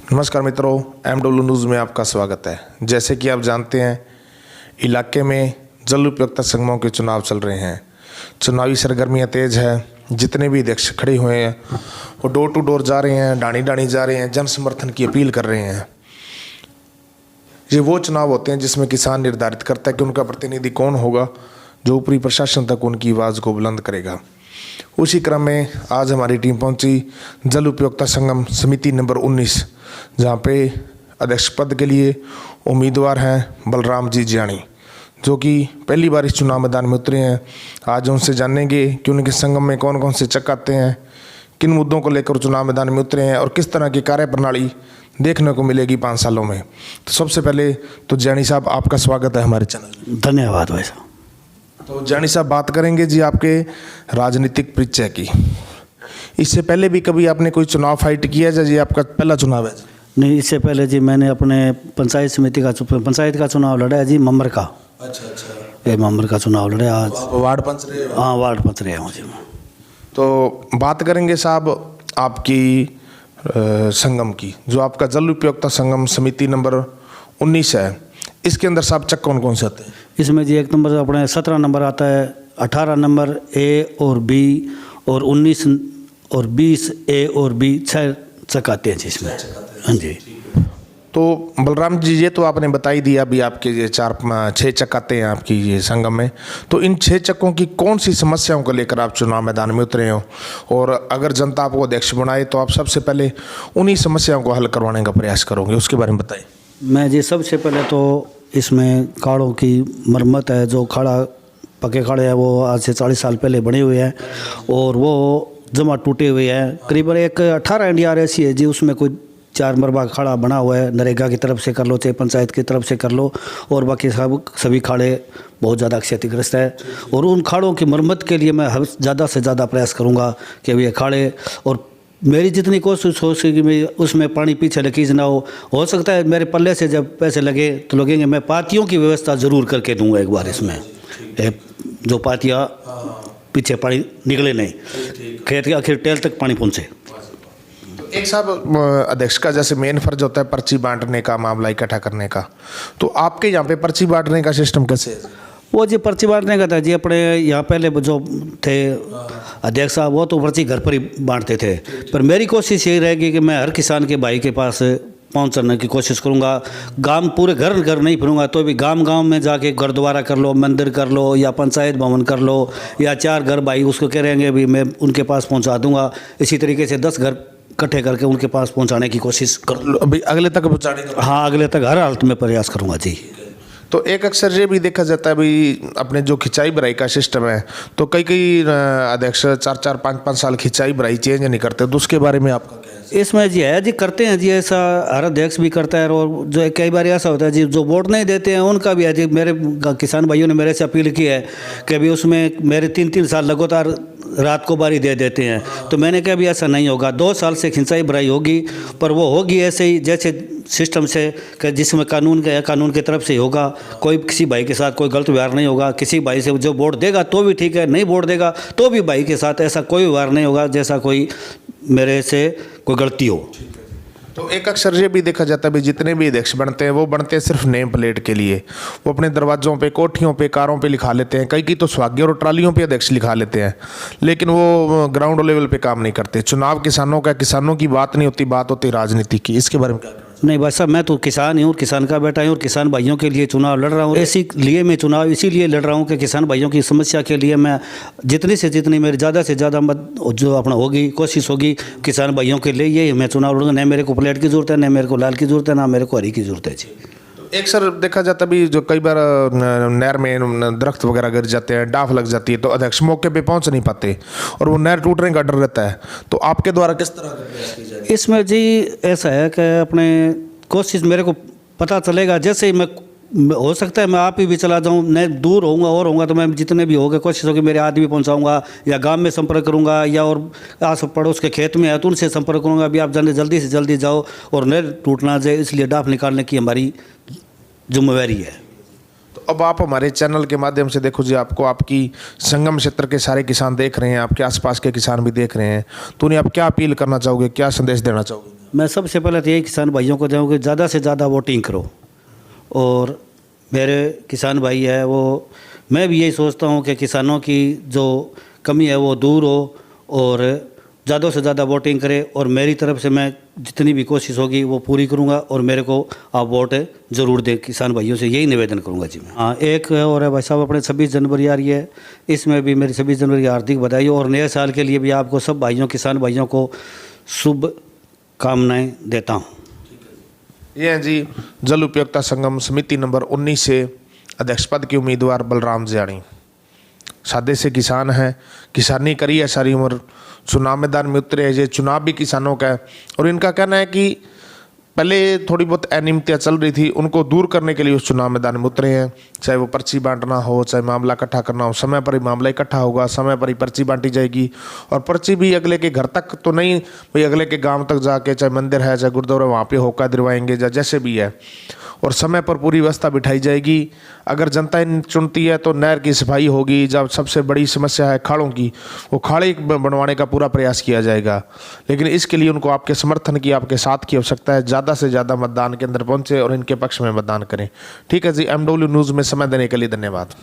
नमस्कार मित्रों, MW news में आपका स्वागत है। जैसे कि आप जानते हैं, इलाके में जल उपयोगिता संगमों के चुनाव चल रहे हैं। चुनावी सरगर्मियां तेज है। जितने भी अध्यक्ष खड़े हुए हैं वो डोर टू डोर जा रहे हैं, डाणी डाणी जा रहे हैं, जन समर्थन की अपील कर रहे हैं। ये वो चुनाव होते हैं जिसमें किसान निर्धारित करता है कि उनका प्रतिनिधि कौन होगा जो ऊपरी प्रशासन तक उनकी आवाज़ को बुलंद करेगा। उसी क्रम में आज हमारी टीम पहुंची जल उपयोगिता संगम समिति नंबर 19, जहां पे अध्यक्ष पद के लिए उम्मीदवार हैं बलराम जी जियाणी, जो कि पहली बार इस चुनाव मैदान में उतरे हैं। आज उनसे जानेंगे कि उनके संगम में कौन कौन से चक्र आते हैं, किन मुद्दों को लेकर चुनाव मैदान में उतरे हैं और किस तरह की कार्यप्रणाली देखने को मिलेगी 5 सालों में। तो सबसे पहले तो जियाणी साहब, आपका स्वागत है हमारे चैनल। धन्यवाद भाई साहब। तो जियाणी साहब, बात करेंगे जी आपके राजनीतिक परिचय की। इससे पहले भी कभी आपने कोई चुनाव फाइट किया है? जी आपका पहला चुनाव है? नहीं, इससे पहले जी मैंने अपने पंचायत समिति का पंचायत का चुनाव लड़ा है जी, मम्बर का। अच्छा। ये मम्बर का चुनाव लड़े आज। वार्ड पंच रहे? हाँ, वार्ड पंच रहे हूँ जी। तो बात करेंगे साहब आपकी संगम की, जो आपका जल उपयोगिता संगम समिति नंबर 19 है। इसके अंदर साहब चक कौन कौन से आते हैं? इसमें जी 1 नंबर अपने 17 नंबर आता है, 18 नंबर ए और बी, और 19 और 20 ए और बी, 6 चक आते हैं जी इसमें। हाँ जी। तो बलराम जी, ये तो आपने बता ही दिया अभी, आपके ये 6 चक आते हैं आपकी ये संगम में। तो इन 6 चक्कों की कौन सी समस्याओं को लेकर आप चुनाव मैदान में उतरे हो, और अगर जनता आपको अध्यक्ष बनाए तो आप सबसे पहले उन्हीं समस्याओं को हल करवाने का प्रयास करोगे, उसके बारे में बताइए। मैं जी सबसे पहले तो इसमें खाड़ों की मरम्मत है। जो खाड़ा पके खाड़े हैं वो आज से 40 साल पहले बने हुए हैं और वो जमा टूटे हुए हैं। करीबन एक 18 NDR ऐसी है जी, उसमें कोई 4 मरबा खाड़ा बना हुआ है। नरेगा की तरफ से कर लो चाहे पंचायत की तरफ से कर लो, और बाकी सभी खाड़े बहुत ज़्यादा क्षतिग्रस्त है। और उन खाड़ों की मरम्मत के लिए मैं ज़्यादा से ज़्यादा प्रयास करूँगा कि ये खाड़े, और मेरी जितनी कोशिश हो सके मैं उसमें पानी पीछे लकीज ना हो सकता है मेरे पल्ले से जब पैसे लगे तो लगेंगे, मैं पातियों की व्यवस्था ज़रूर करके दूंगा एक बार इसमें, जो पातियाँ पीछे पानी निकले नहीं, खेत के आखिर टेल तक पानी पहुँचे। एक साहब, अध्यक्ष का जैसे मेन फर्ज होता है पर्ची बांटने का, मामला इकट्ठा करने का, तो आपके यहाँ पे पर्ची बांटने का सिस्टम कैसे है? वो जी पर्ची बांटने का था जी, अपने यहाँ पहले जो थे अध्यक्ष साहब वो तो पर्ची घर पर ही बांटते थे, पर मेरी कोशिश यही रहेगी कि मैं हर किसान के भाई के पास पहुँचने की कोशिश करूँगा। गांव पूरे घर घर नहीं फिरूँगा तो भी गांव में जाके गुरुद्वारा कर लो, मंदिर कर लो, या पंचायत भवन कर लो, या 4 घर भाई उसको कह रहेंगे भी मैं उनके पास पहुँचा दूँगा। इसी तरीके से 10 घर इकट्ठे करके उनके पास पहुँचाने की कोशिश कर लो, अभी अगले तक पहुँचाने का। हाँ, अगले तक हर हालत में प्रयास करूँगा जी। तो एक अक्सर ये भी देखा जाता है भाई, अपने जो खिंचाई भराई का सिस्टम है, तो कई अध्यक्ष 4-4, 5-5 साल खिंचाई भराई चेंज नहीं करते, तो उसके बारे में आपका क्या है? इसमें जी है जी, करते हैं जी, ऐसा हर अध्यक्ष भी करता है। और जो कई बार ऐसा होता है जी, जो वोट नहीं देते हैं उनका भी है जी। मेरे किसान भाइयों ने मेरे से अपील की है कि अभी उसमें मेरे 3-3 साल लगातार रात को बारी दे देते हैं, तो मैंने कहा भी ऐसा नहीं होगा। 2 साल से खिंचाई भराई होगी, पर वो होगी ऐसे ही जैसे सिस्टम से कि जिसमें कानून की तरफ से होगा। कोई किसी भाई के साथ कोई गलत व्यवहार नहीं होगा। किसी भाई से जो वोट देगा तो भी ठीक है, नहीं वोट देगा तो भी भाई के साथ ऐसा कोई व्यवहार नहीं होगा जैसा कोई मेरे से कोई गलती हो। तो एक अक्सर ये भी देखा जाता है भाई, जितने भी अध्यक्ष बनते हैं वो बनते हैं सिर्फ नेम प्लेट के लिए। वो अपने दरवाजों पे, कोठियों पे, कारों पे लिखा लेते हैं, कई की तो स्वाग्य और ट्रालियों पे अध्यक्ष लिखा लेते हैं, लेकिन वो ग्राउंड लेवल पे काम नहीं करते। चुनाव किसानों का, किसानों की बात नहीं होती, बात होती राजनीति की। इसके बारे में क्या? नहीं भाई साहब, मैं तो किसान ही हूँ, किसान का बेटा हूँ और किसान भाइयों के लिए चुनाव लड़ रहा हूँ। इसीलिए मैं चुनाव इसीलिए लड़ रहा हूँ कि किसान भाइयों की समस्या के लिए मैं जितनी से जितनी मेरी ज़्यादा से ज़्यादा मत जो अपना होगी कोशिश होगी किसान भाइयों के लिए, ये मैं चुनाव लड़ूंगा। न मेरे को प्लेट की ज़रूरत है, न मेरे को लाल की ज़रूरत है, ना मेरे को हरी की ज़रूरत है जी। एक सर देखा जाता भी, जो कई बार नहर में दरख्त वगैरह गिर जाते हैं, डाफ लग जाती है, तो अध्यक्ष मौके पे पहुंच नहीं पाते और वो नहर टूटने का डर रहता है, तो आपके द्वारा किस तरह का प्रयास किया जाए? इसमें जी ऐसा है कि अपने कोशिश मेरे को पता चलेगा, जैसे ही मैं हो सकता है मैं आप ही भी चला जाऊँ, मैं दूर होऊंगा और होऊंगा तो मैं जितने भी होंगे कोशिश होगी मेरे आदमी पहुंचाऊंगा, या गांव में संपर्क करूंगा, या और आस पड़ोस के खेत में है तो उनसे संपर्क करूंगा। अभी आप जाने जल्दी से जल्दी जाओ और नहर टूटना जाए, इसलिए डाफ निकालने की हमारी जिम्मेवारी है। तो अब आप हमारे चैनल के माध्यम से देखो जी, आपको आपकी संगम क्षेत्र के सारे किसान देख रहे हैं, आपके आसपास के किसान भी देख रहे हैं, तो उन्हें आप क्या अपील करना चाहोगे, क्या संदेश देना चाहोगे? मैं सबसे पहले तो यही किसान भाइयों को दूँ कि ज़्यादा से ज़्यादा वोटिंग करो। और मेरे किसान भाई है वो, मैं भी यही सोचता हूँ कि किसानों की जो कमी है वो दूर हो और ज़्यादा से ज़्यादा वोटिंग करें। और मेरी तरफ से मैं जितनी भी कोशिश होगी वो पूरी करूँगा और मेरे को आप वोट ज़रूर दें। किसान भाइयों से यही निवेदन करूँगा जी मैं। हाँ, एक और है भाई साहब, अपने 26 जनवरी आ रही है, इसमें भी मेरी 26 जनवरी की हार्दिक बधाई और नए साल के लिए भी आपको सब भाइयों, किसान भाइयों को शुभ कामनाएं देता हूँ। ये हैं जी जल उपयोगिता संगम समिति नंबर 19 से अध्यक्ष पद के उम्मीदवार बलराम जियाणी। सादे से किसान हैं, किसानी करी है सारी उम्र, चुनाव मैदान में उतरे हैं। ये चुनाव भी किसानों का है और इनका कहना है कि पहले थोड़ी बहुत अनियमितता चल रही थी, उनको दूर करने के लिए उस चुनाव मैदान में उतरे हैं। चाहे वो पर्ची बांटना हो, चाहे मामला इकट्ठा करना हो, समय पर ही मामला इकट्ठा होगा, समय पर ही पर्ची बांटी जाएगी। और पर्ची भी अगले के घर तक तो नहीं, भाई अगले के गांव तक जाके, चाहे मंदिर है चाहे गुरुद्वारा, वहाँ पे होकर दिलवाएंगे या जैसे भी है। और समय पर पूरी व्यवस्था बिठाई जाएगी। अगर जनता चुनती है तो नहर की सफाई होगी। जब सबसे बड़ी समस्या है खाड़ों की, वो खाड़े बनवाने का पूरा प्रयास किया जाएगा। लेकिन इसके लिए उनको आपके समर्थन की, आपके साथ की आवश्यकता है। ज़्यादा से ज़्यादा मतदान केंद्र पहुंचे और इनके पक्ष में मतदान करें। ठीक है जी, MW न्यूज़ में समय देने के लिए धन्यवाद।